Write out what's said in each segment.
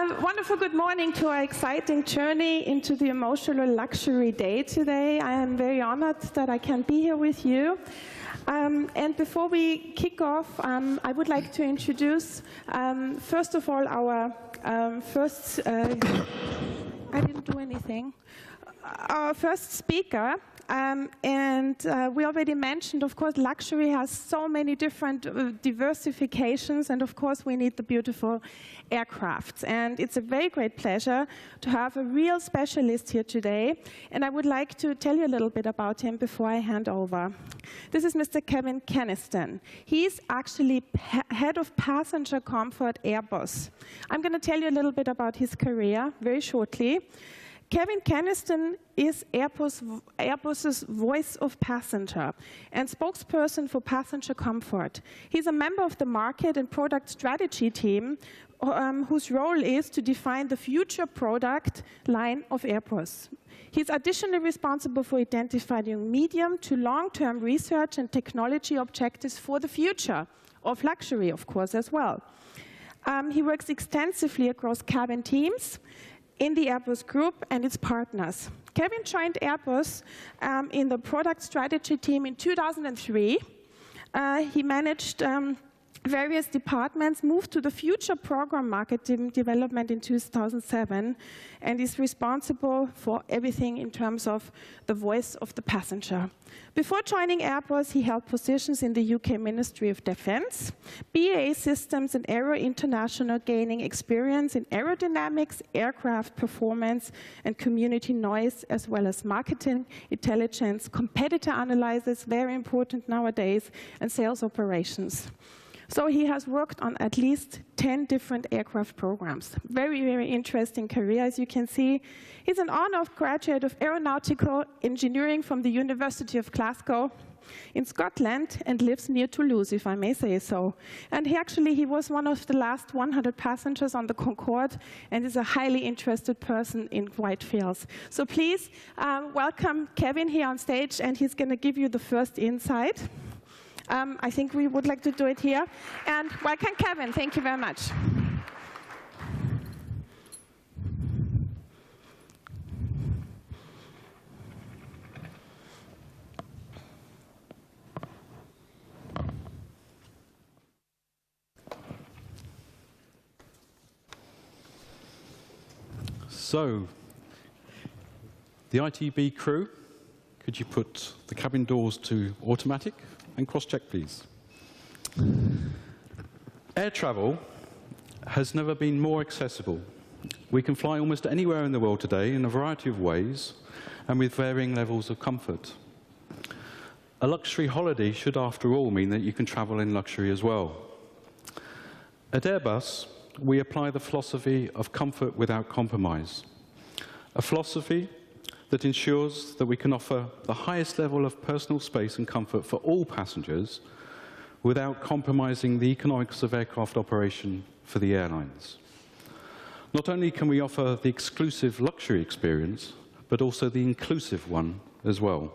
Wonderful good morning to our exciting journey into the emotional luxury day today. I am very honored that I can be here with you. And before we kick off, I would like to introduce, first of all, our first, I didn't do anything, our first speaker. We already mentioned, of course, luxury has so many different diversifications, and of course we need the beautiful aircrafts. And it's a very great pleasure to have a real specialist here today, and I would like to tell you a little bit about him before I hand over. This is Mr. Kenniston. He's actually head of passenger comfort Airbus. I'm going to tell you a little bit about his career very shortly. Keniston is Airbus's voice of passenger and spokesperson for passenger comfort. He's a member of the market and product strategy team whose role is to define the future product line of Airbus. He's additionally responsible for identifying medium to long-term research and technology objectives for the future of luxury, of course, as well. He works extensively across cabin teams in the Airbus group and its partners. Kevin joined Airbus in the product strategy team in 2003. He managed various departments, moved to the future program marketing development in 2007, and is responsible for everything in terms of the voice of the passenger. Before joining Airbus, he held positions in the UK Ministry of Defence, BAE Systems and Aero International, gaining experience in aerodynamics, aircraft performance and community noise, as well as marketing, intelligence, competitor analysis, very important nowadays, and sales operations. So he has worked on at least 10 different aircraft programs. Very, very interesting career, as you can see. He's an honored graduate of aeronautical engineering from the University of Glasgow in Scotland and lives near Toulouse, if I may say so. And he was one of the last 100 passengers on the Concorde and is a highly interested person in white fields. So please welcome Kevin here on stage, and he's going to give you the first insight. I think we would like to do it here. And welcome, Kevin. Thank you very much. So, the ITB crew, could you put the cabin doors to automatic? And cross-check, please. Air travel has never been more accessible. We can fly almost anywhere in the world today in a variety of ways and with varying levels of comfort. A luxury holiday should, after all, mean that you can travel in luxury as well. At Airbus, we apply the philosophy of comfort without compromise, a philosophy that ensures that we can offer the highest level of personal space and comfort for all passengers without compromising the economics of aircraft operation for the airlines. Not only can we offer the exclusive luxury experience, but also the inclusive one as well.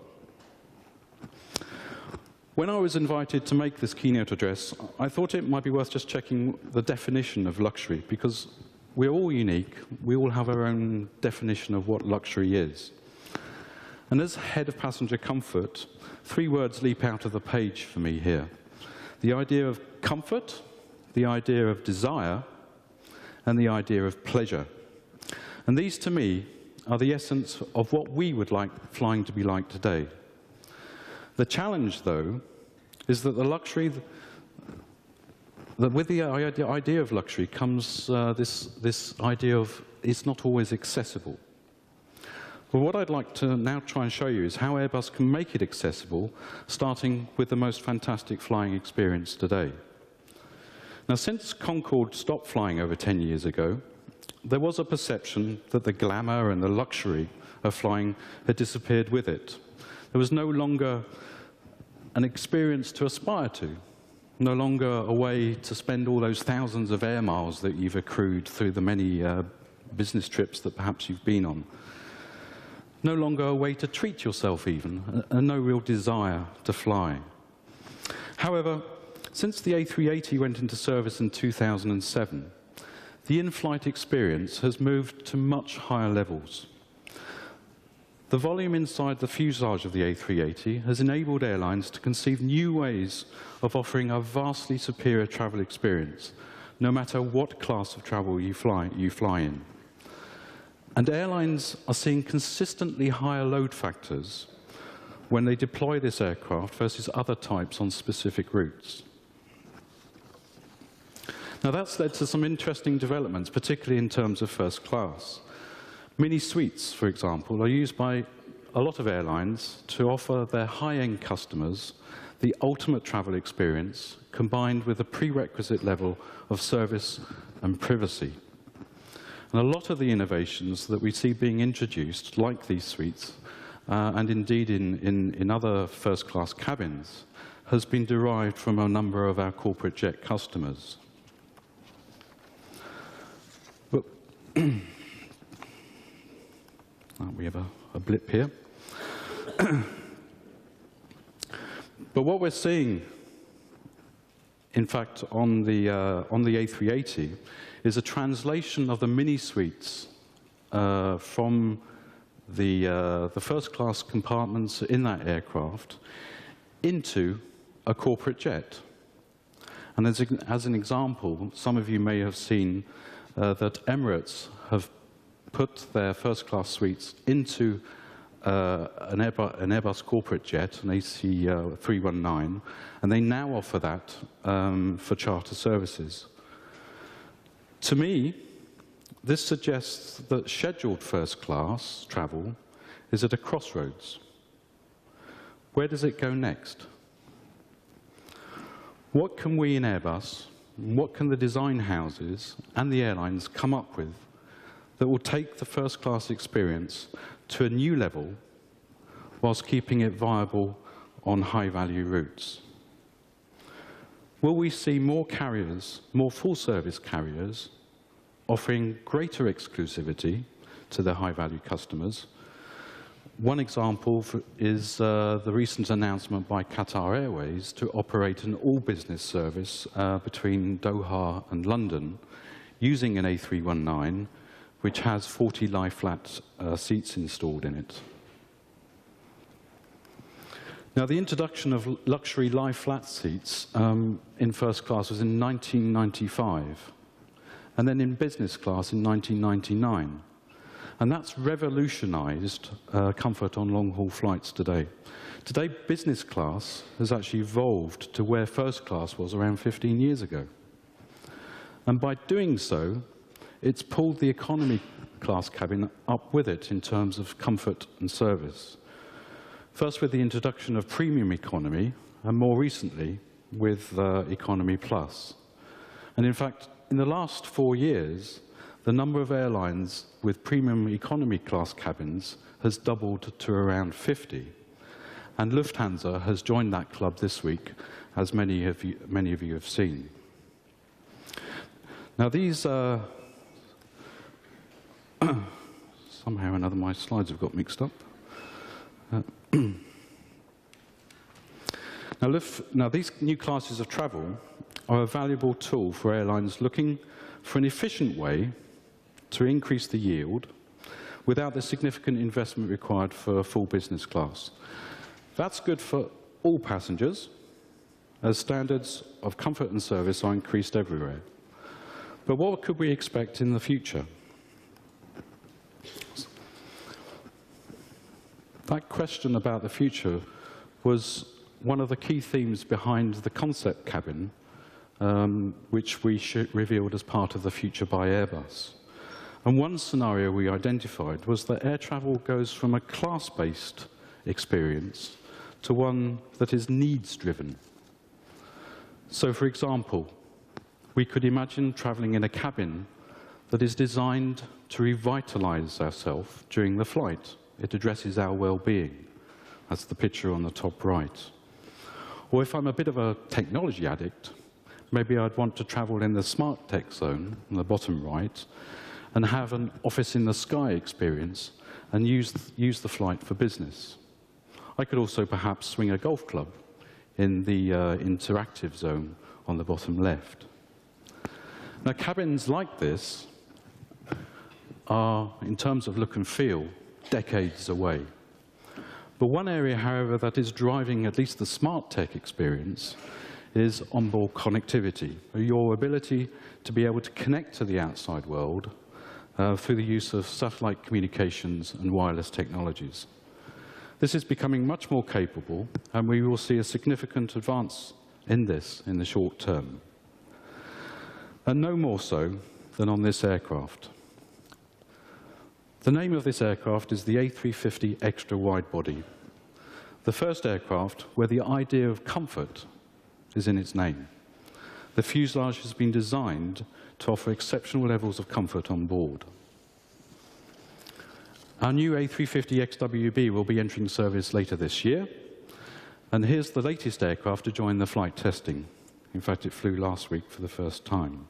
When I was invited to make this keynote address, I thought it might be worth just checking the definition of luxury, because we're all unique. We all have our own definition of what luxury is. And as head of passenger comfort, 3 words leap out of the page for me here. The idea of comfort, the idea of desire, and the idea of pleasure. And these, to me, are the essence of what we would like flying to be like today. The challenge, though, is that the luxury, that with the idea of luxury comes this idea of it's not always accessible. Well, what I'd like to now try and show you is how Airbus can make it accessible, starting with the most fantastic flying experience today. Now, since Concorde stopped flying over 10 years ago, there was a perception that the glamour and the luxury of flying had disappeared with it. There was no longer an experience to aspire to, no longer a way to spend all those thousands of air miles that you've accrued through the many business trips that perhaps you've been on. No longer a way to treat yourself even, and no real desire to fly. However, since the A380 went into service in 2007, the in-flight experience has moved to much higher levels. The volume inside the fuselage of the A380 has enabled airlines to conceive new ways of offering a vastly superior travel experience, no matter what class of travel you fly in. And airlines are seeing consistently higher load factors when they deploy this aircraft versus other types on specific routes. Now, that's led to some interesting developments, particularly in terms of first class. Mini suites, for example, are used by a lot of airlines to offer their high-end customers the ultimate travel experience, combined with a prerequisite level of service and privacy. And a lot of the innovations that we see being introduced, like these suites, and indeed in other first-class cabins, has been derived from a number of our corporate jet customers. But we have a blip here. But what we're seeing, in fact, on the A380 is a translation of the mini suites from the first-class compartments in that aircraft into a corporate jet. And as an example, some of you may have seen that Emirates have put their first-class suites into an Airbus corporate jet, an AC319, and they now offer that for charter services. To me, this suggests that scheduled first-class travel is at a crossroads. Where does it go next? What can we in Airbus, what can the design houses and the airlines come up with that will take the first-class experience to a new level whilst keeping it viable on high-value routes? Will we see more carriers, more full-service carriers, offering greater exclusivity to their high-value customers? One example is the recent announcement by Qatar Airways to operate an all-business service between Doha and London using an A319, which has 40 lie-flat seats installed in it. Now, the introduction of luxury lie-flat seats in first class was in 1995, and then in business class in 1999. And that's revolutionized comfort on long-haul flights today. Today, business class has actually evolved to where first class was around 15 years ago. And by doing so, it's pulled the economy class cabin up with it in terms of comfort and service. First with the introduction of premium economy, and more recently with Economy Plus. And in fact, in the last 4 years, the number of airlines with premium economy class cabins has doubled to around 50. And Lufthansa has joined that club this week, as many of you have seen. Now these somehow or another my slides have got mixed up. Now these new classes of travel are a valuable tool for airlines looking for an efficient way to increase the yield without the significant investment required for full business class. That's good for all passengers, as standards of comfort and service are increased everywhere. But what could we expect in the future? That question about the future was one of the key themes behind the concept cabin, which we revealed as part of the Future by Airbus. And one scenario we identified was that air travel goes from a class-based experience to one that is needs-driven. So, for example, we could imagine traveling in a cabin that is designed to revitalize ourselves during the flight. It addresses our well-being. That's the picture on the top right. Or if I'm a bit of a technology addict, maybe I'd want to travel in the smart tech zone on the bottom right and have an office in the sky experience and use the flight for business. I could also perhaps swing a golf club in the interactive zone on the bottom left. Now, cabins like this are, in terms of look and feel, decades away. But one area, however, that is driving at least the smart tech experience is onboard connectivity, your ability to be able to connect to the outside world through the use of satellite communications and wireless technologies. This is becoming much more capable, and we will see a significant advance in this in the short term. And no more so than on this aircraft. The name of this aircraft is the A350 Extra Widebody, the first aircraft where the idea of comfort is in its name. The fuselage has been designed to offer exceptional levels of comfort on board. Our new A350 XWB will be entering service later this year, and here's the latest aircraft to join the flight testing. In fact, it flew last week for the first time.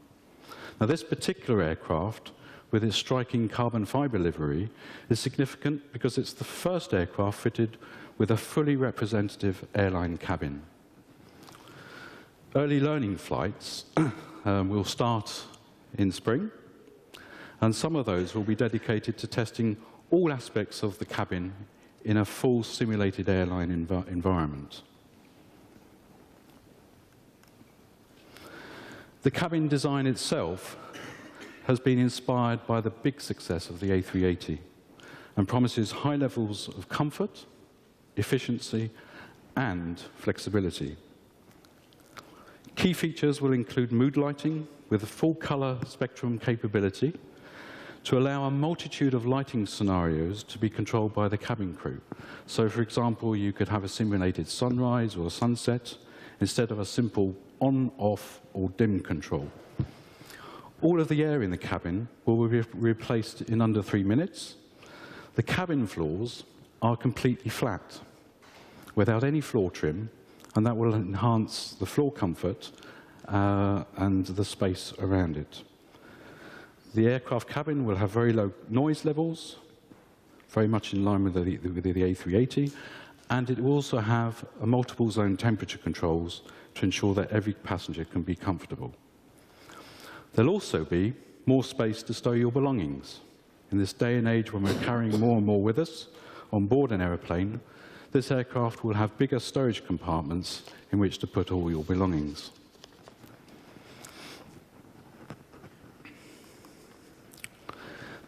Now, this particular aircraft, with its striking carbon fiber livery, is significant because it's the first aircraft fitted with a fully representative airline cabin. Early learning flights will start in spring, and some of those will be dedicated to testing all aspects of the cabin in a full simulated airline environment. The cabin design itself has been inspired by the big success of the A380 and promises high levels of comfort, efficiency, and flexibility. Key features will include mood lighting with a full color spectrum capability to allow a multitude of lighting scenarios to be controlled by the cabin crew. So, for example, you could have a simulated sunrise or sunset instead of a simple on, off, or dim control. All of the air in the cabin will be replaced in under 3 minutes. The cabin floors are completely flat, without any floor trim, and that will enhance the floor comfort and the space around it. The aircraft cabin will have very low noise levels, very much in line with the A380, and it will also have a multiple zone temperature controls to ensure that every passenger can be comfortable. There'll also be more space to stow your belongings. In this day and age when we're carrying more and more with us on board an aeroplane, this aircraft will have bigger storage compartments in which to put all your belongings.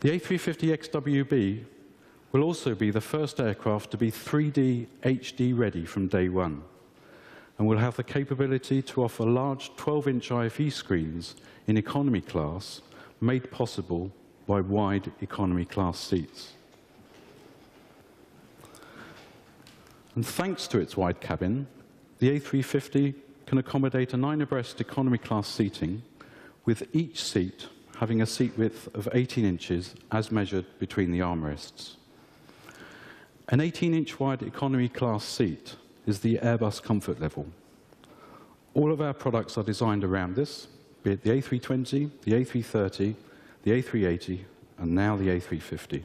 The A350 XWB will also be the first aircraft to be 3D HD ready from day one, and will have the capability to offer large 12-inch IFE screens in economy class, made possible by wide economy class seats. And thanks to its wide cabin, the A350 can accommodate a 9-abreast economy class seating, with each seat having a seat width of 18 inches as measured between the armrests. An 18-inch wide economy class seat is the Airbus comfort level. All of our products are designed around this, be it the A320, the A330, the A380, and now the A350.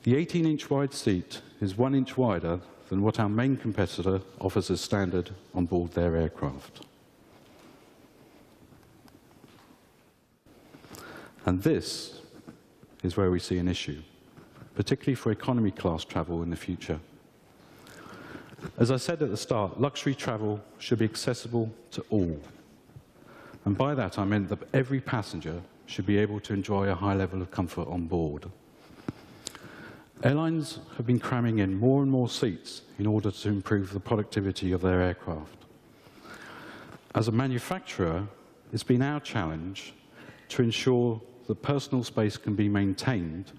The 18-inch wide seat is 1 inch wider than what our main competitor offers as standard on board their aircraft. And this is where we see an issue, particularly for economy class travel in the future. As I said at the start, luxury travel should be accessible to all. And by that I meant that every passenger should be able to enjoy a high level of comfort on board. Airlines have been cramming in more and more seats in order to improve the productivity of their aircraft. As a manufacturer, it's been our challenge to ensure that personal space can be maintained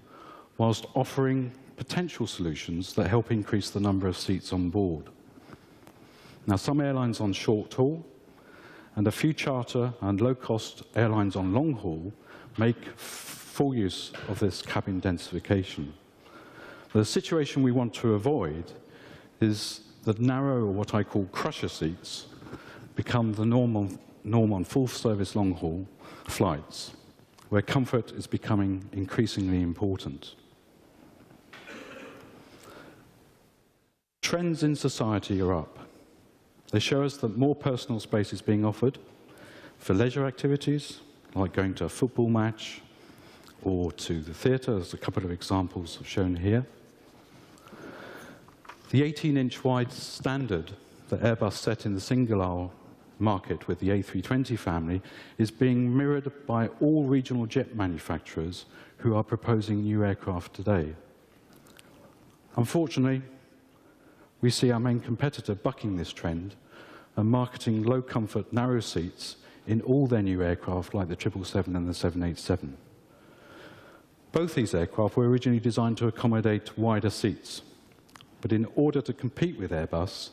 whilst offering potential solutions that help increase the number of seats on board. Now, some airlines on short haul and a few charter and low-cost airlines on long haul make full use of this cabin densification. The situation we want to avoid is that narrow, or what I call crusher seats, become the norm on full-service long-haul flights, where comfort is becoming increasingly important. Trends in society are up. They show us that more personal space is being offered. for leisure activities, like going to a football match or to the theatre, as a couple of examples are shown here. The 18-inch wide standard that Airbus set in the single-aisle market with the A320 family is being mirrored by all regional jet manufacturers who are proposing new aircraft today. Unfortunately, we see our main competitor bucking this trend and marketing low-comfort, narrow seats in all their new aircraft, like the 777 and the 787. Both these aircraft were originally designed to accommodate wider seats, but in order to compete with Airbus,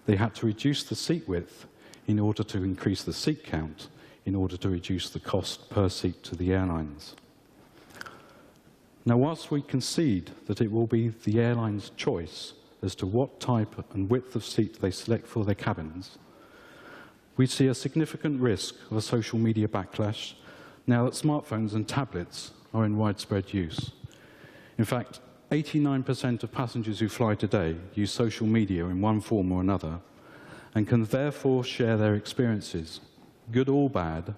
they had to reduce the seat width in order to increase the seat count, in order to reduce the cost per seat to the airlines. Now, whilst we concede that it will be the airline's choice as to what type and width of seat they select for their cabins, we see a significant risk of a social media backlash now that smartphones and tablets are in widespread use. In fact, 89% of passengers who fly today use social media in one form or another and can therefore share their experiences, good or bad,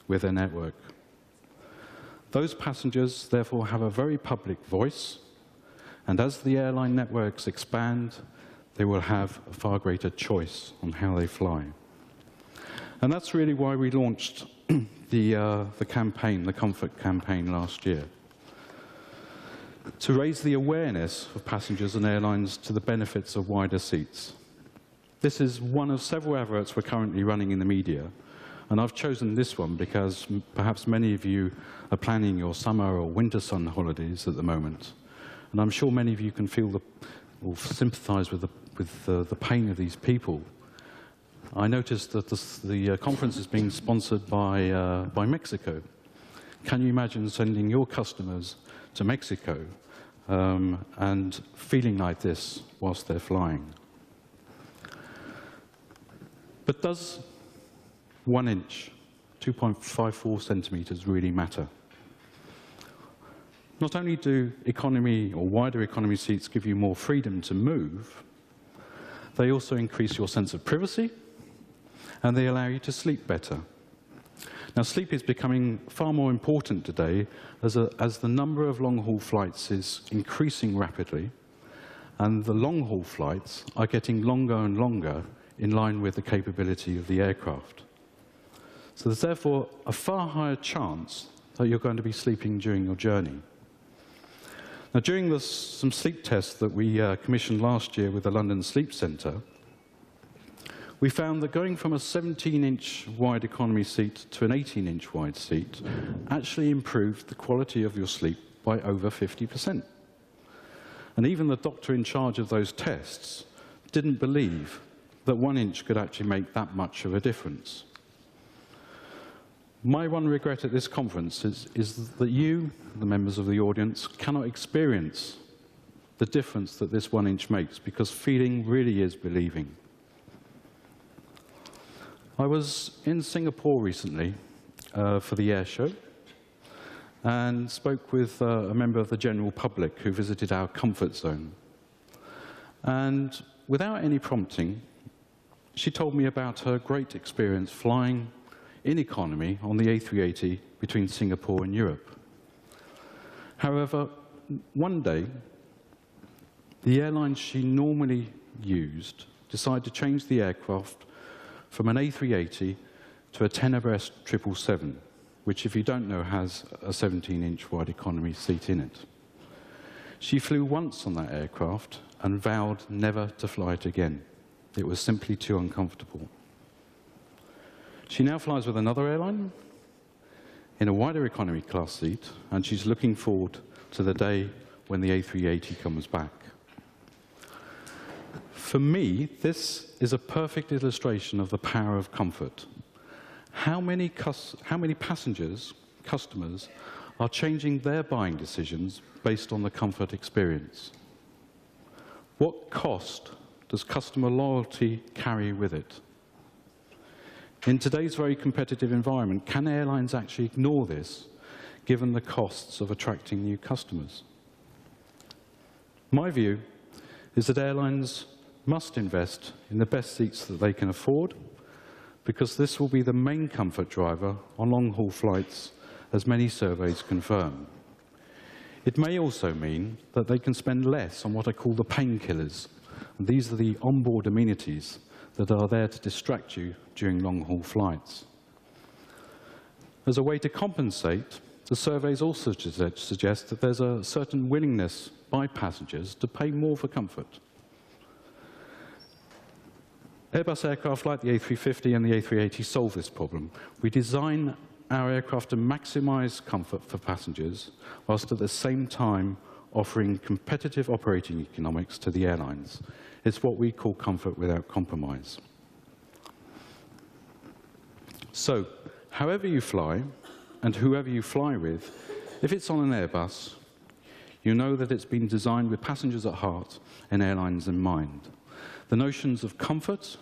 with their network. Those passengers therefore have a very public voice, and as the airline networks expand, they will have a far greater choice on how they fly. And that's really why we launched the campaign, the Comfort campaign last year, to raise the awareness of passengers and airlines to the benefits of wider seats. This is one of several adverts we're currently running in the media, and I've chosen this one because perhaps many of you are planning your summer or winter sun holidays at the moment, and I'm sure many of you can feel or sympathize with the pain of these people. I noticed that the conference is being sponsored by Mexico. Can you imagine sending your customers to Mexico and feeling like this whilst they're flying? But does 1 inch, 2.54 centimeters, really matter? Not only do economy or wider economy seats give you more freedom to move, they also increase your sense of privacy, and they allow you to sleep better. Now, sleep is becoming far more important today as the number of long-haul flights is increasing rapidly, and the long-haul flights are getting longer and longer in line with the capability of the aircraft. So there's therefore a far higher chance that you're going to be sleeping during your journey. Now, during some sleep tests that we commissioned last year with the London Sleep Centre, we found that going from a 17-inch wide economy seat to an 18-inch wide seat actually improved the quality of your sleep by over 50%. And even the doctor in charge of those tests didn't believe that 1 inch could actually make that much of a difference. My one regret at this conference is that you, the members of the audience, cannot experience the difference that this 1 inch makes, because feeling really is believing. I was in Singapore recently for the air show and spoke with a member of the general public who visited our comfort zone. And without any prompting, she told me about her great experience flying in economy on the A380 between Singapore and Europe. However, one day, the airline she normally used decided to change the aircraft from an A380 to a Airbus 777, which, if you don't know, has a 17-inch wide economy seat in it. She flew once on that aircraft and vowed never to fly it again. It was simply too uncomfortable. She now flies with another airline in a wider economy class seat, and she's looking forward to the day when the A380 comes back. For me, this is a perfect illustration of the power of comfort. How many passengers, customers, are changing their buying decisions based on the comfort experience? What cost does customer loyalty carry with it? In today's very competitive environment, can airlines actually ignore this, given the costs of attracting new customers? My view is that airlines must invest in the best seats that they can afford, because this will be the main comfort driver on long-haul flights, as many surveys confirm. It may also mean that they can spend less on what I call the painkillers. These are the onboard amenities that are there to distract you during long-haul flights. As a way to compensate, the surveys also suggest that there's a certain willingness by passengers to pay more for comfort. Airbus aircraft like the A350 and the A380 solve this problem. We design our aircraft to maximize comfort for passengers, whilst at the same time offering competitive operating economics to the airlines. It's what we call comfort without compromise. So, however you fly, and whoever you fly with, if it's on an Airbus, you know that it's been designed with passengers at heart and airlines in mind. The notions of comfort,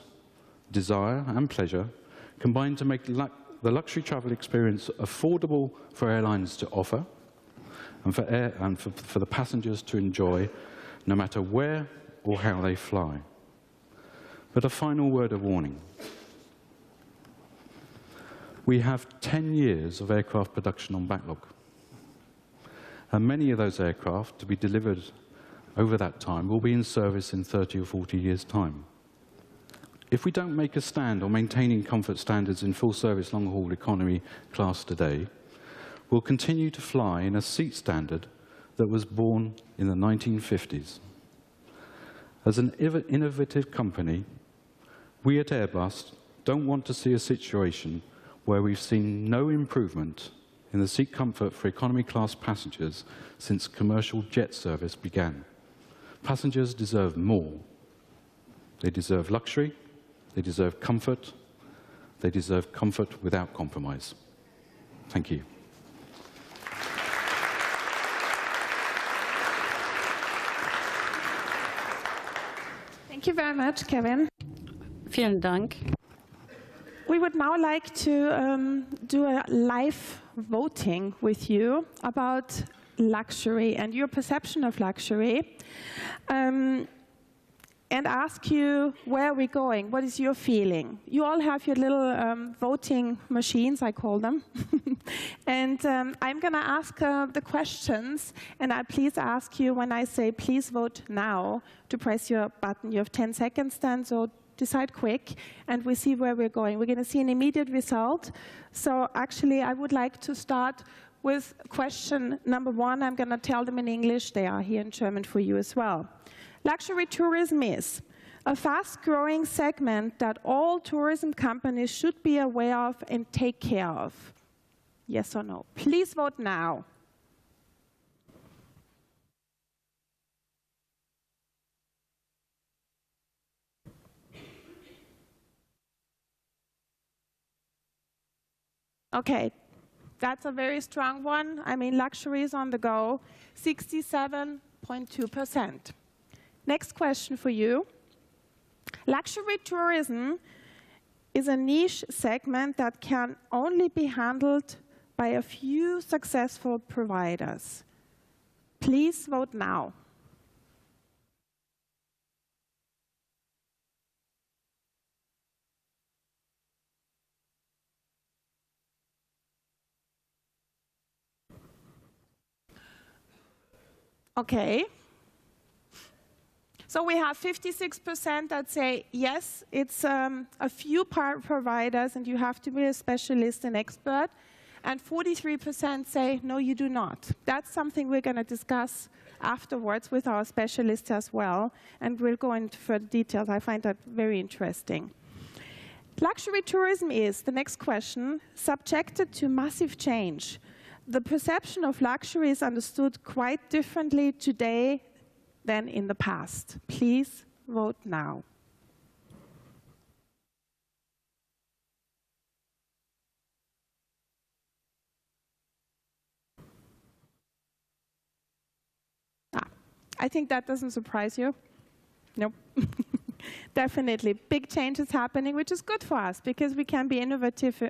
desire, and pleasure combine to make the luxury travel experience affordable for airlines to offer and for the passengers to enjoy, no matter where or how they fly. But a final word of warning. We have 10 years of aircraft production on backlog. And many of those aircraft to be delivered over that time will be in service in 30 or 40 years' time. If we don't make a stand on maintaining comfort standards in full-service long-haul economy class today, we'll continue to fly in a seat standard that was born in the 1950s. As an innovative company, we at Airbus don't want to see a situation where we've seen no improvement in the seat comfort for economy class passengers since commercial jet service began. Passengers deserve more. They deserve luxury, they deserve comfort without compromise. Thank you. Thank you very much, Kevin. Vielen Dank. We would now like to do a live voting with you about luxury and your perception of luxury, and ask you, where are we going? What is your feeling? You all have your little voting machines, I call them. And I'm going to ask the questions, and I please ask you when I say please vote now to press your button. You have 10 seconds then, so decide quick, and we see where we're going. We're going to see an immediate result. So actually, I would like to start with question number 1. I'm going to tell them in English. They are here in German for you as well. Luxury tourism is a fast-growing segment that all tourism companies should be aware of and take care of. Yes or no? Please vote now. Okay, that's a very strong one. I mean, luxury is on the go, 67.2%. Next question for you. Luxury tourism is a niche segment that can only be handled by a few successful providers. Please vote now. Okay. So we have 56% that say, yes, it's a few providers and you have to be a specialist and expert. And 43% say, no, you do not. That's something we're going to discuss afterwards with our specialists as well. And we'll go into further details. I find that very interesting. Luxury tourism is, the next question, subjected to massive change. The perception of luxury is understood quite differently today than in the past. Please vote now. I think that doesn't surprise you. Nope. Definitely. Big changes happening, which is good for us because we can be innovative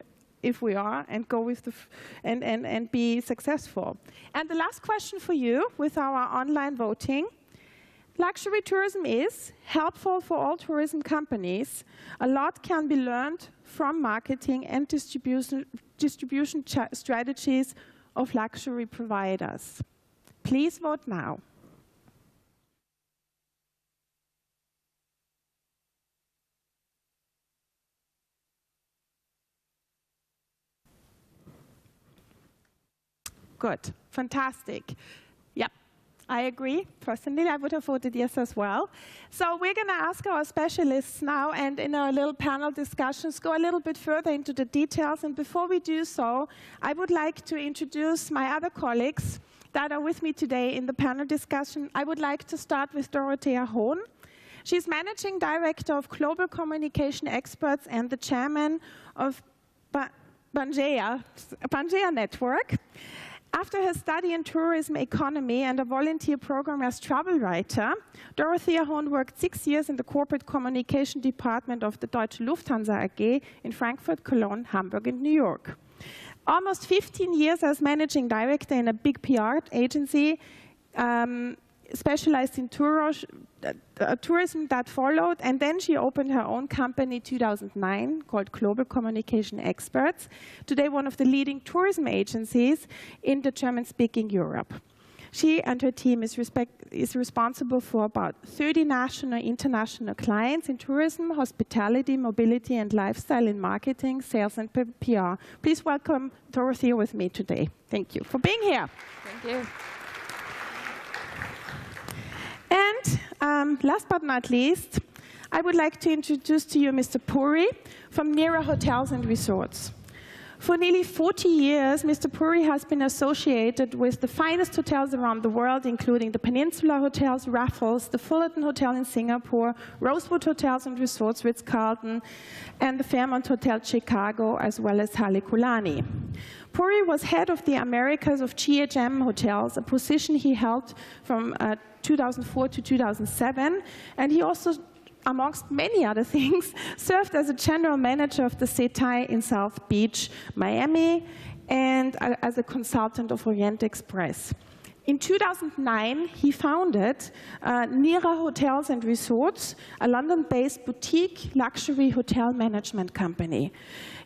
if we are and go with the and be successful. And the last question for you with our online voting. Luxury tourism is helpful for all tourism companies. A lot can be learned from marketing and distribution strategies of luxury providers. Please vote now. Good, fantastic. Yep, I agree. Personally, I would have voted yes as well. So we're going to ask our specialists now, and in our little panel discussions, go a little bit further into the details. And before we do so, I would like to introduce my other colleagues that are with me today in the panel discussion. I would like to start with Dorothea Hohn. She's Managing Director of Global Communication Experts and the Chairman of Pangaea Network. After her study in tourism economy and a volunteer program as travel writer, Dorothea Hohn worked 6 years in the corporate communication department of the Deutsche Lufthansa AG in Frankfurt, Cologne, Hamburg, and New York. Almost 15 years as managing director in a big PR agency, specialized in tourism that followed, and then she opened her own company in 2009 called Global Communication Experts, today one of the leading tourism agencies in the German-speaking Europe. She and her team is responsible for about 30 national and international clients in tourism, hospitality, mobility, and lifestyle in marketing, sales, and PR. Please welcome Dorothea with me today. Thank you for being here. Thank you. And last but not least, I would like to introduce to you Mr. Puri from Nira Hotels Resorts. For nearly 40 years, Mr. Puri has been associated with the finest hotels around the world, including the Peninsula Hotels, Raffles, the Fullerton Hotel in Singapore, Rosewood Hotels and Resorts, Ritz-Carlton, and the Fairmont Hotel Chicago, as well as Halekulani. Puri was head of the Americas of GHM Hotels, a position he held from 2004 to 2007, and he also, amongst many other things, served as a general manager of the Setai in South Beach, Miami, and as a consultant of Orient Express. In 2009, he founded Nira Hotels Resorts, a London-based boutique luxury hotel management company.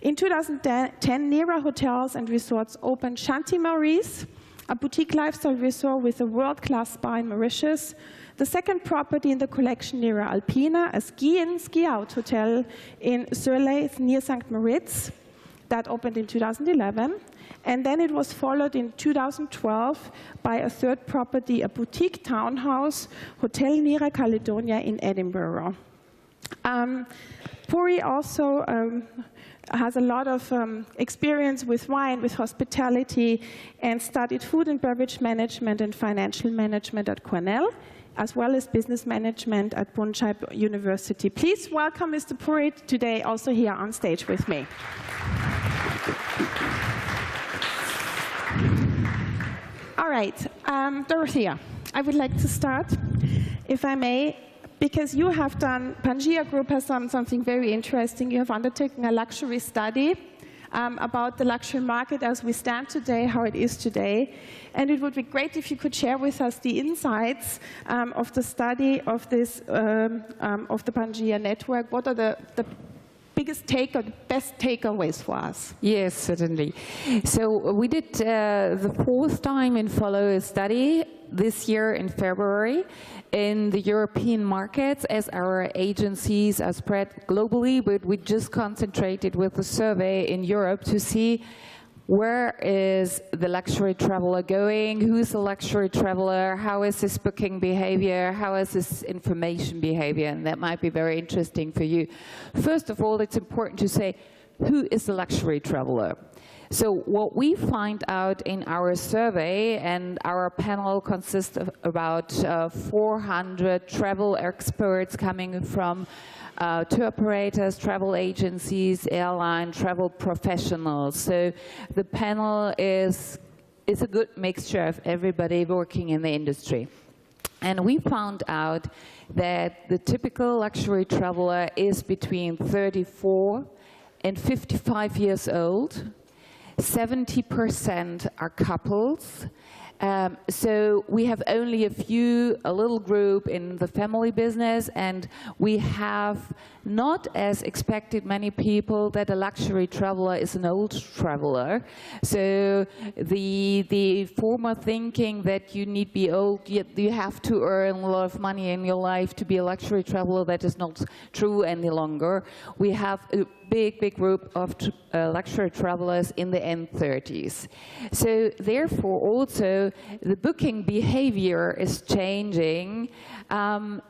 In 2010, Nira Hotels Resorts opened Shanti Maurice, a boutique lifestyle resort with a world-class spa in Mauritius, the second property in the collection, Nira Alpina, a ski-in, ski-out hotel in Surley near St. Moritz, that opened in 2011. And then it was followed in 2012 by a third property, a boutique townhouse, Hotel Nira Caledonia in Edinburgh. Puri also has a lot of experience with wine, with hospitality, and studied food and beverage management and financial management at Cornell, as well as business management at Bunchai University. Please welcome Mr. Puri today, also here on stage with me. All right, Dorothea, I would like to start, if I may, because you have done, Pangaea Group has done something very interesting. You have undertaken a luxury study about the luxury market as we stand today, how it is today. And it would be great if you could share with us the insights of the study of this, of the Pangaea Network. What are the biggest best takeaways for us? Yes, certainly. So we did the fourth time in follow a study this year in February in the European markets, as our agencies are spread globally, but we just concentrated with the survey in Europe to see where is the luxury traveler going, who's the luxury traveler, how is his booking behavior, how is his information behavior, and that might be very interesting for you. First of all, it's important to say, who is the luxury traveler? So what we find out in our survey, and our panel consists of about 400 travel experts coming from tour operators, travel agencies, airline, travel professionals. So the panel is a good mixture of everybody working in the industry. And we found out that the typical luxury traveler is between 34 and 55 years old. 70% are couples, So we have only a little group in the family business, and we have not as expected many people that a luxury traveler is an old traveler. So the former thinking that you need to be old, you have to earn a lot of money in your life to be a luxury traveler, that is not true any longer. We have a big group of luxury travelers in the end 30s. So therefore also the booking behavior is changing.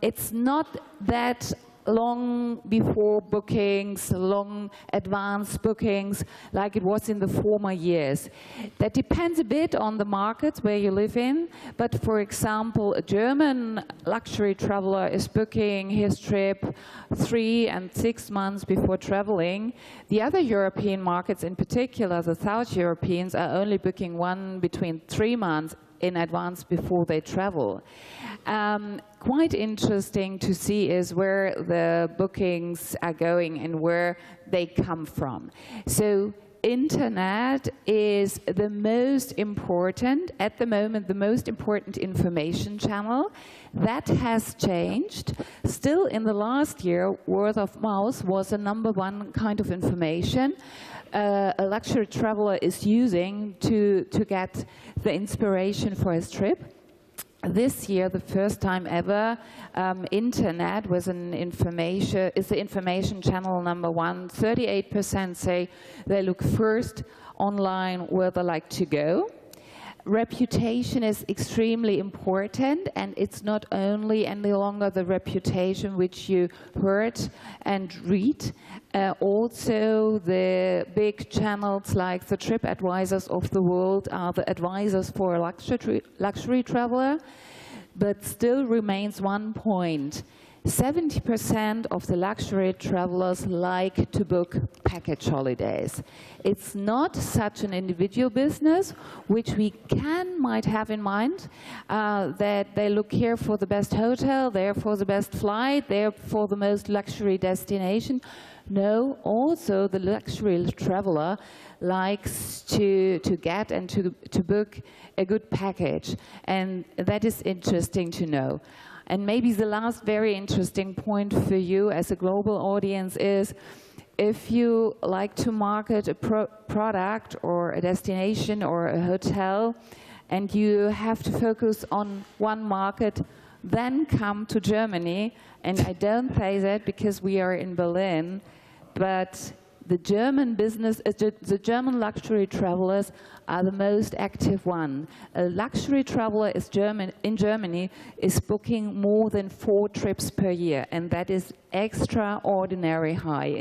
It's not that long before bookings, long advance bookings like it was in the former years. That depends a bit on the markets where you live in, but for example, a German luxury traveler is booking his trip 3 and 6 months before traveling. The other European markets, in particular the South Europeans, are only booking between 3 months in advance before they travel. Quite interesting to see is where the bookings are going and where they come from. So internet is the most important, at the moment, the most important information channel. That has changed. Still in the last year, word of mouth was the #1 kind of information a luxury traveler is using to get the inspiration for his trip. This year, the first time ever, internet was is the information channel #1. 38% say they look first online where they like to go. Reputation is extremely important, and it's not only any longer the reputation which you heard and read. Also, the big channels like the trip advisors of the world are the advisors for a luxury traveler, but still remains one point. 70% of the luxury travelers like to book package holidays. It's not such an individual business, which we might have in mind, that they look here for the best hotel, there for the best flight, there for the most luxury destination. No, also the luxury traveler likes to get and to book a good package, and that is interesting to know. And maybe the last very interesting point for you as a global audience is, if you like to market a product or a destination or a hotel, and you have to focus on one market, then come to Germany. And I don't say that because we are in Berlin, but the German business, the German luxury travelers are the most active one. A luxury traveler in Germany is booking more than 4 trips per year, and that is extraordinary high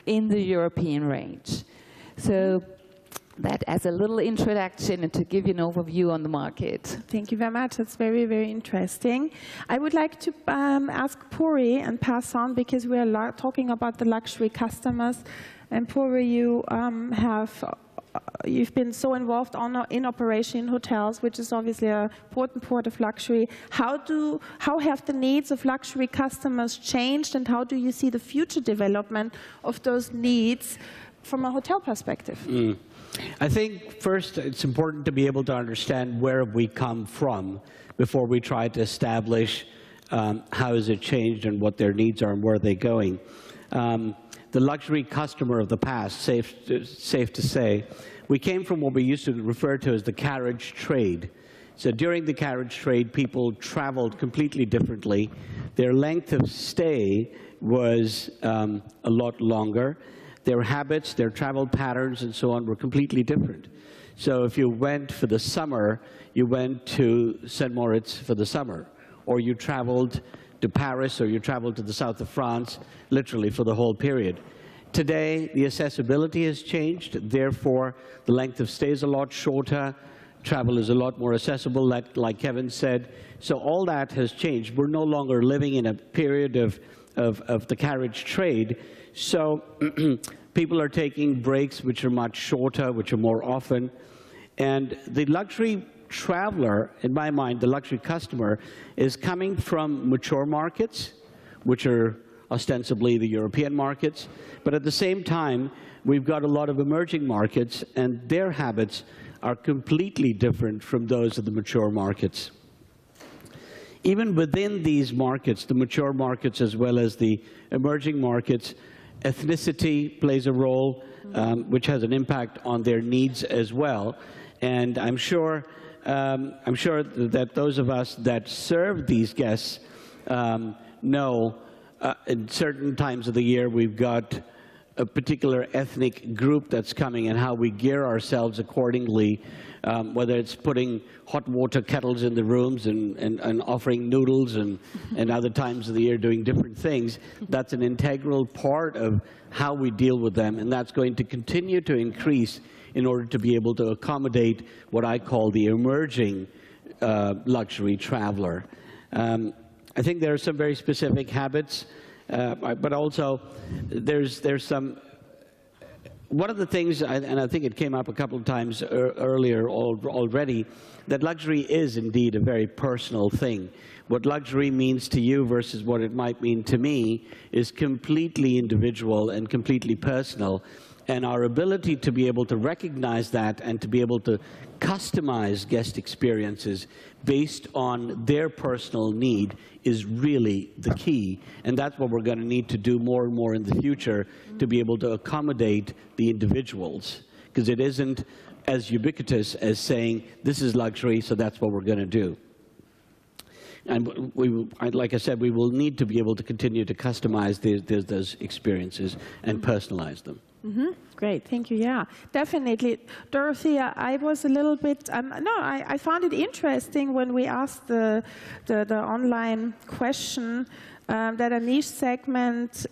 in the European range. So that as a little introduction and to give you an overview on the market. Thank you very much. That's very, very interesting. I would like to ask Puri and pass on, because we are talking about the luxury customers. And Puri, you've been so involved in operation in hotels, which is obviously an important part of luxury. How have the needs of luxury customers changed, and how do you see the future development of those needs from a hotel perspective? I think first it's important to be able to understand where we come from before we try to establish how has it changed and what their needs are and where they're going. The luxury customer of the past, safe to say, we came from what we used to refer to as the carriage trade. So during the carriage trade, people traveled completely differently. Their length of stay was a lot longer. Their habits, their travel patterns, and so on were completely different. So if you went for the summer, you went to St. Moritz for the summer, or you traveled to Paris, or you traveled to the south of France, literally for the whole period. Today, the accessibility has changed. Therefore, the length of stay is a lot shorter. Travel is a lot more accessible, like Kevin said. So all that has changed. We're no longer living in a period of the carriage trade. So people are taking breaks which are much shorter, which are more often. And the luxury traveler, in my mind, the luxury customer, is coming from mature markets, which are ostensibly the European markets. But at the same time, we've got a lot of emerging markets, and their habits are completely different from those of the mature markets. Even within these markets, the mature markets as well as the emerging markets, ethnicity plays a role, which has an impact on their needs as well. And I'm sure that those of us that serve these guests know in certain times of the year we've got a particular ethnic group that's coming and how we gear ourselves accordingly, whether it's putting hot water kettles in the rooms and offering noodles and other times of the year doing different things. That's an integral part of how we deal with them, and that's going to continue to increase in order to be able to accommodate what I call the emerging luxury traveler. I think there are some very specific habits, but also there's some. One of the things, and I think it came up a couple of times earlier already, that luxury is indeed a very personal thing. What luxury means to you versus what it might mean to me is completely individual and completely personal. And our ability to be able to recognize that and to be able to customize guest experiences based on their personal need is really the key. And that's what we're going to need to do more and more in the future to be able to accommodate the individuals. Because it isn't as ubiquitous as saying, this is luxury, so that's what we're going to do. And like I said, we will need to be able to continue to customize those experiences and personalize them. Mm-hmm. Great, thank you. Yeah, definitely. Dorothea, I was a little bit, I found it interesting when we asked the online question that a niche segment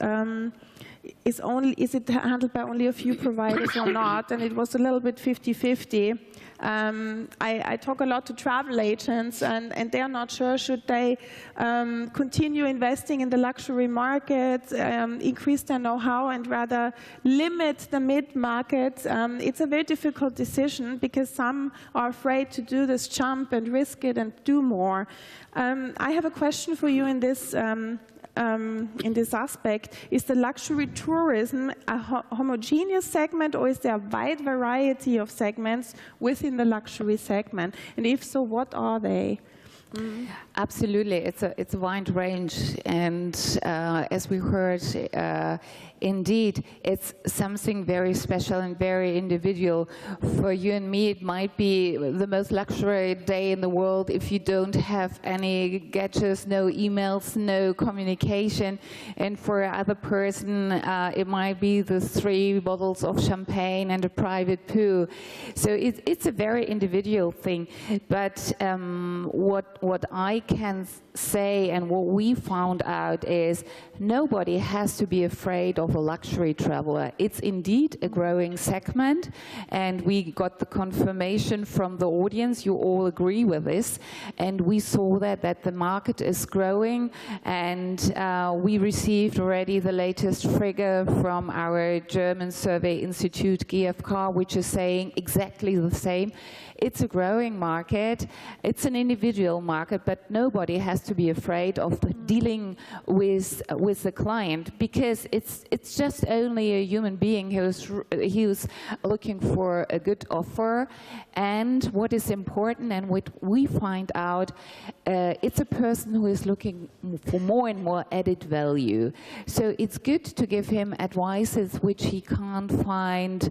is it handled by only a few providers or not, and it was a little bit 50-50. I talk a lot to travel agents, and they're not sure should they continue investing in the luxury market, increase their know-how, and rather limit the mid-market. It's a very difficult decision because some are afraid to do this jump and risk it and do more. I have a question for you in this aspect. Is the luxury tourism a homogeneous segment, or is there a wide variety of segments within the luxury segment? And if so, what are they? Absolutely, it's a wide range, and as we heard, indeed, it's something very special and very individual. For you and me, it might be the most luxury day in the world if you don't have any gadgets, no emails, no communication, and for another person, it might be the 3 bottles of champagne and a private pool. So it's a very individual thing, but what I can say and what we found out is nobody has to be afraid of a luxury traveler. It's indeed a growing segment, and we got the confirmation from the audience, you all agree with this, and we saw that the market is growing, and we received already the latest figure from our German survey institute GfK, which is saying exactly the same. It's a growing market, it's an individual market, but nobody has to be afraid of dealing with the client, because it's just only a human being who's looking for a good offer. And what is important, and what we find out, it's a person who is looking for more and more added value. So it's good to give him advices which he can't find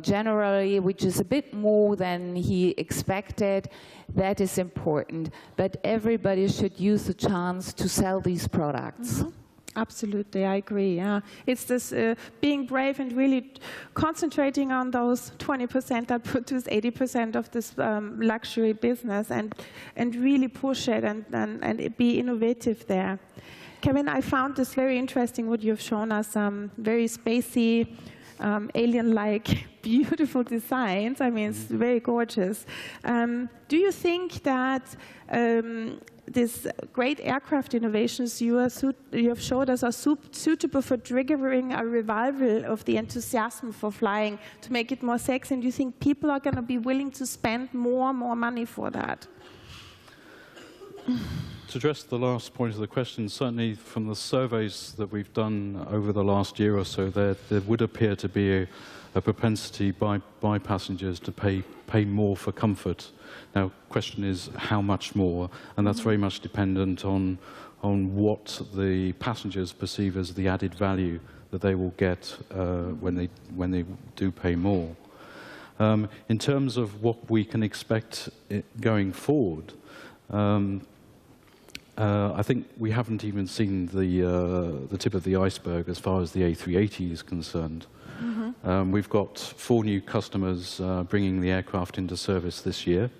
generally, which is a bit more than he expected. That is important. But everybody should use the chance to sell these products. Mm-hmm. Absolutely, I agree. Yeah, it's this being brave and really concentrating on those 20% that produce 80% of this luxury business, and really push it and be innovative there. Kevin, I found this very interesting. What you've shown us, very spacey, alien-like, beautiful designs. I mean, it's very gorgeous. Do you think that these great aircraft innovations you have showed us are suitable for triggering a revival of the enthusiasm for flying, to make it more sexy? And do you think people are going to be willing to spend more money for that? To address the last point of the question, certainly from the surveys that we've done over the last year or so, there would appear to be a propensity by passengers to pay more for comfort. Now, the question is how much more, and that's very much dependent on what the passengers perceive as the added value that they will get when they do pay more. In terms of what we can expect going forward, I think we haven't even seen the tip of the iceberg as far as the A380 is concerned. We've got 4 new customers bringing the aircraft into service this year.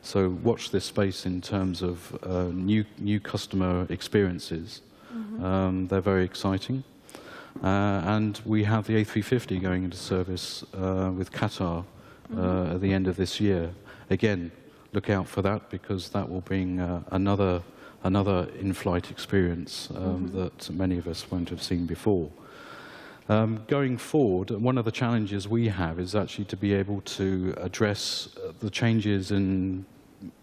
So watch this space in terms of new customer experiences. They're very exciting. And we have the A350 going into service with Qatar at the end of this year. Again, look out for that, because that will bring another in-flight experience that many of us won't have seen before. Going forward, one of the challenges we have is actually to be able to address the changes in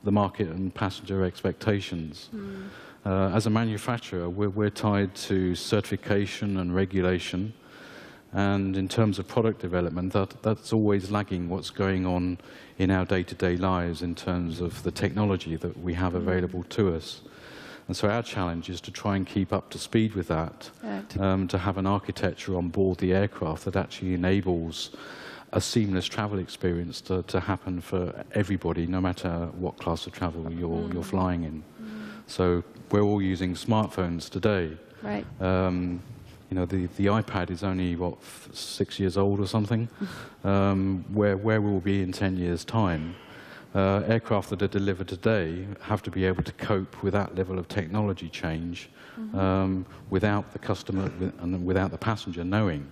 the market and passenger expectations. As a manufacturer, we're tied to certification and regulation, and in terms of product development, that's always lagging what's going on in our day-to-day lives in terms of the technology that we have available to us. And so our challenge is to try and keep up to speed with that, to have an architecture on board the aircraft that actually enables a seamless travel experience to happen for everybody, no matter what class of travel you're flying in. So we're all using smartphones today. Right. You know, the iPad is only, what, 6 years old or something? Where we'll be in 10 years' time. Aircraft that are delivered today have to be able to cope with that level of technology change without the customer and without the passenger knowing.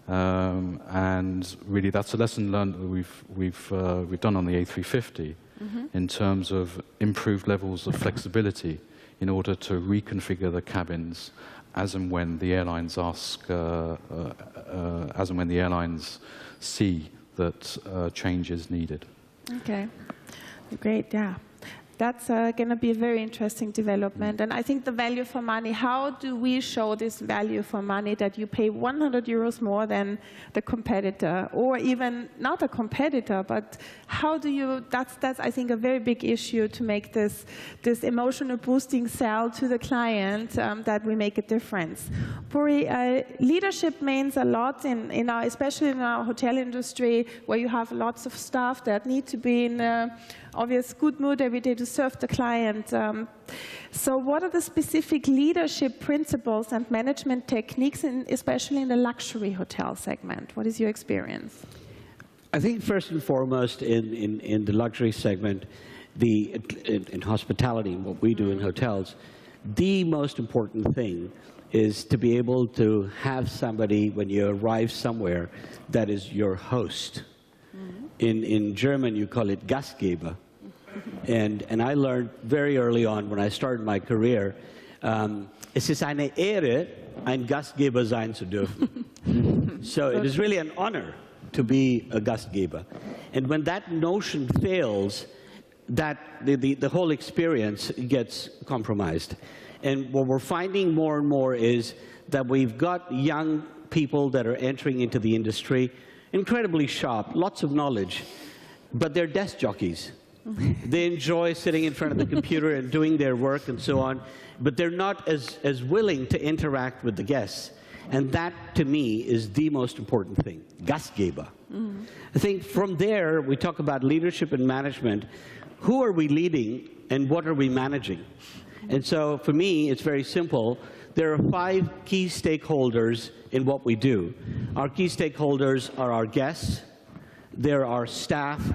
And really, that's a lesson learned that we've done on the A350 in terms of improved levels of flexibility in order to reconfigure the cabins as and when the airlines ask, as and when the airlines see that change is needed. Okay, great, yeah. That's going to be a very interesting development. And I think the value for money, how do we show this value for money that you pay 100 euros more than the competitor, or even not a competitor, but how do you, that's I think a very big issue to make this emotional boosting sell to the client that we make a difference. Puri, leadership means a lot in our, especially in our hotel industry, where you have lots of staff that need to be in obvious good mood every day to serve the client. So what are the specific leadership principles and management techniques, especially in the luxury hotel segment? What is your experience? I think first and foremost in the luxury segment, in hospitality, what we do in hotels, the most important thing is to be able to have somebody, when you arrive somewhere, that is your host. In German, you call it Gastgeber. And I learned very early on, when I started my career, es ist eine Ehre, ein Gastgeber sein zu dürfen. So it is really an honor to be a Gastgeber. And when that notion fails, that the whole experience gets compromised. And what we're finding more and more is that we've got young people that are entering into the industry, incredibly sharp, lots of knowledge, but they're desk jockeys. They enjoy sitting in front of the computer and doing their work and so on, but they're not as willing to interact with the guests. And that, to me, is the most important thing, Gastgeber. I think from there, we talk about leadership and management. Who are we leading and what are we managing? And so for me, it's very simple. There are 5 key stakeholders in what we do. Our key stakeholders are our guests, there are staff,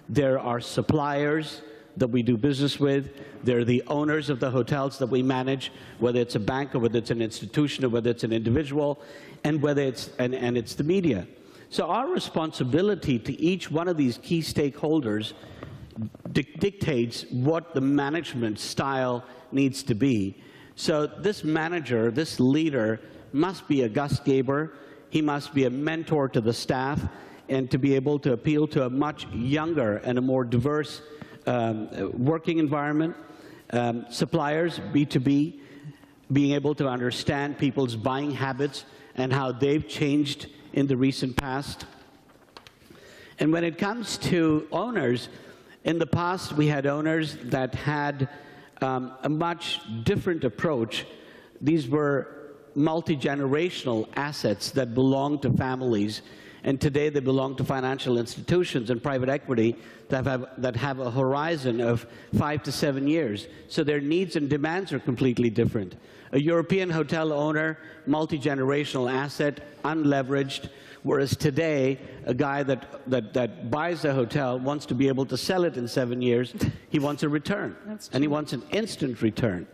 there are suppliers that we do business with, there are the owners of the hotels that we manage, whether it's a bank or whether it's an institution or whether it's an individual, and whether it's, and it's the media. So our responsibility to each one of these key stakeholders dictates what the management style needs to be. So this manager, this leader, must be a Gastgeber, he must be a mentor to the staff, and to be able to appeal to a much younger and a more diverse working environment. Suppliers, B2B, being able to understand people's buying habits and how they've changed in the recent past. And when it comes to owners, in the past we had owners that had a much different approach. These were multi-generational assets that belonged to families, and today they belong to financial institutions and private equity that have a horizon of 5 to 7 years. So their needs and demands are completely different. A European hotel owner, multi-generational asset, unleveraged, whereas today, a guy that buys a hotel wants to be able to sell it in 7 years. He wants a return, and he wants an instant return.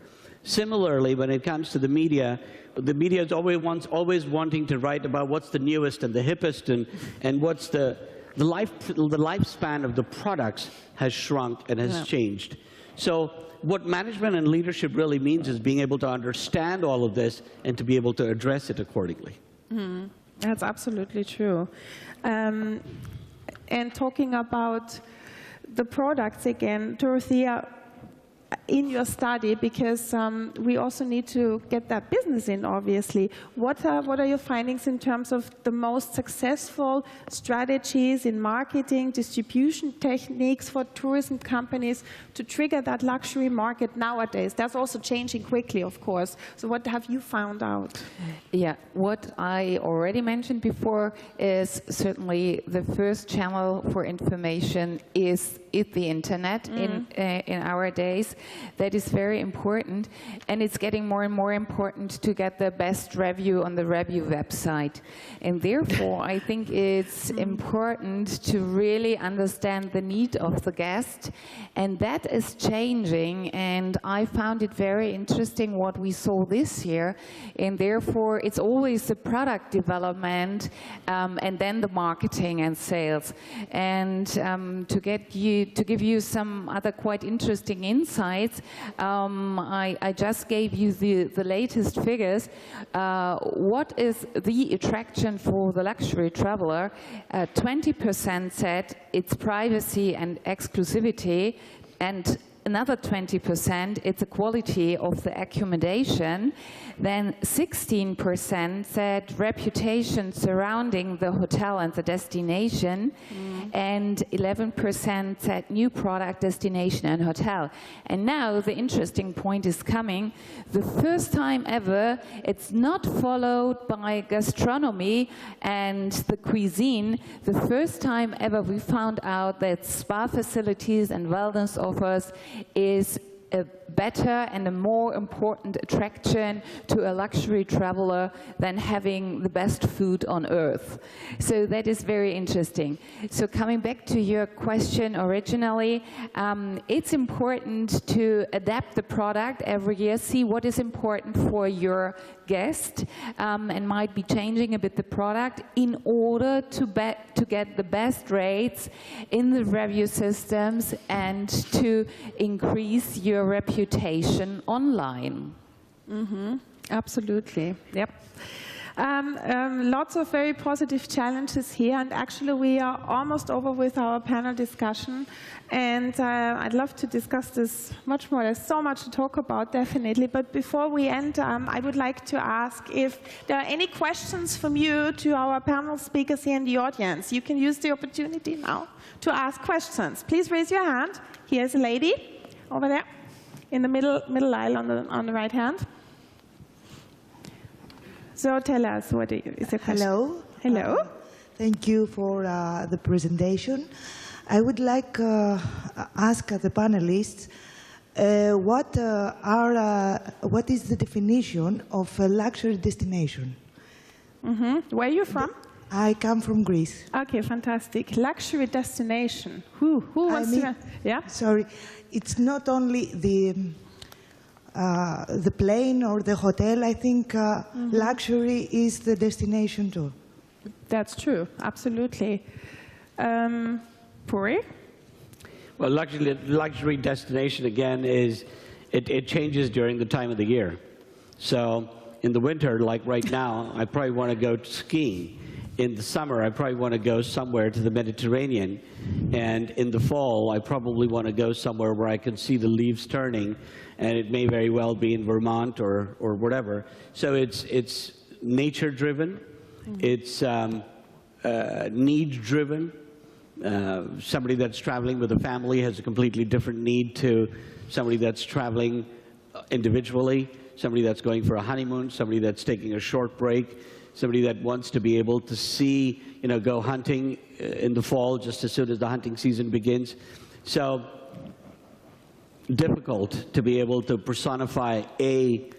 Similarly, when it comes to the media is always wanting to write about what's the newest and the hippest, and what's the lifespan of the products has shrunk and has changed. So what management and leadership really means is being able to understand all of this and to be able to address it accordingly. Mm-hmm. That's absolutely true. And talking about the products again, Dorothea, in your study, because we also need to get that business in, obviously. What are your findings in terms of the most successful strategies in marketing, distribution techniques for tourism companies to trigger that luxury market nowadays? That's also changing quickly, of course. So what have you found out? Yeah, what I already mentioned before is certainly the first channel for information is the internet in our days. That is very important, and it's getting more and more important to get the best review on the review website. And therefore, I think it's important to really understand the need of the guest, and that is changing, and I found it very interesting what we saw this year, and therefore it's always the product development and then the marketing and sales. And to give you some other quite interesting insights, I just gave you the latest figures. What is the attraction for the luxury traveler? 20% said it's privacy and exclusivity, and another 20%, it's the quality of the accommodation. Then 16% said reputation surrounding the hotel and the destination. And 11% said new product, destination, and hotel. And now the interesting point is coming. The first time ever, it's not followed by gastronomy and the cuisine. The first time ever we found out that spa facilities and wellness offers is a better and a more important attraction to a luxury traveler than having the best food on earth. So that is very interesting. So coming back to your question originally, it's important to adapt the product every year, see what is important for your guest, and might be changing a bit the product in order to get the best rates in the review systems and to increase your reputation online. Mm-hmm. Absolutely. Yep. Lots of very positive challenges here, and actually we are almost over with our panel discussion, and I'd love to discuss this much more. There's so much to talk about, definitely, but before we end, I would like to ask if there are any questions from you to our panel speakers here in the audience. You can use the opportunity now to ask questions. Please raise your hand. Here's a lady over there in the middle aisle on the right hand. So tell us, what is the question? Hello. Hello. Thank you for the presentation. I would like to ask the panelists what is the definition of a luxury destination? Mm-hmm. Where are you from? I come from Greece. Okay, fantastic. Luxury destination. Who wants to? Yeah. Sorry, it's not only the plane or the hotel. I think luxury is the destination too. That's true, absolutely. Puri? Well, luxury destination, again, is it changes during the time of the year. So in the winter, like right now, I probably want to go skiing. in the summer, I probably want to go somewhere to the Mediterranean, and in the fall, I probably want to go somewhere where I can see the leaves turning, and it may very well be in Vermont or whatever. So it's nature-driven, it's need-driven. Somebody that's traveling with a family has a completely different need to somebody that's traveling individually, somebody that's going for a honeymoon, somebody that's taking a short break, somebody that wants to be able to see, go hunting in the fall just as soon as the hunting season begins. So difficult to be able to personify a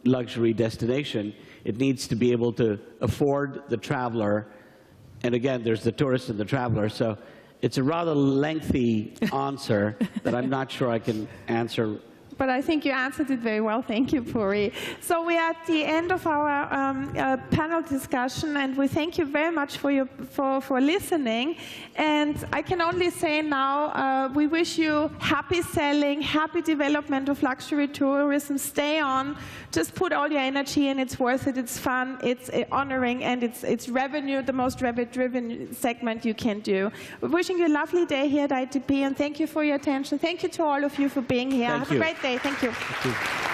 luxury destination. It needs to be able to afford the traveler. And again, there's the tourist and the traveler. So it's a rather lengthy answer that I'm not sure I can answer. But I think you answered it very well. Thank you, Puri. So we are at the end of our panel discussion, and we thank you very much for listening. And I can only say now, we wish you happy selling, happy development of luxury tourism. Stay on. Just put all your energy in. It's worth it. It's fun. It's honoring, and it's revenue, the most revenue-driven segment you can do. We're wishing you a lovely day here at ITP, and thank you for your attention. Thank you to all of you for being here. Have a great day. Thank you. Thank you.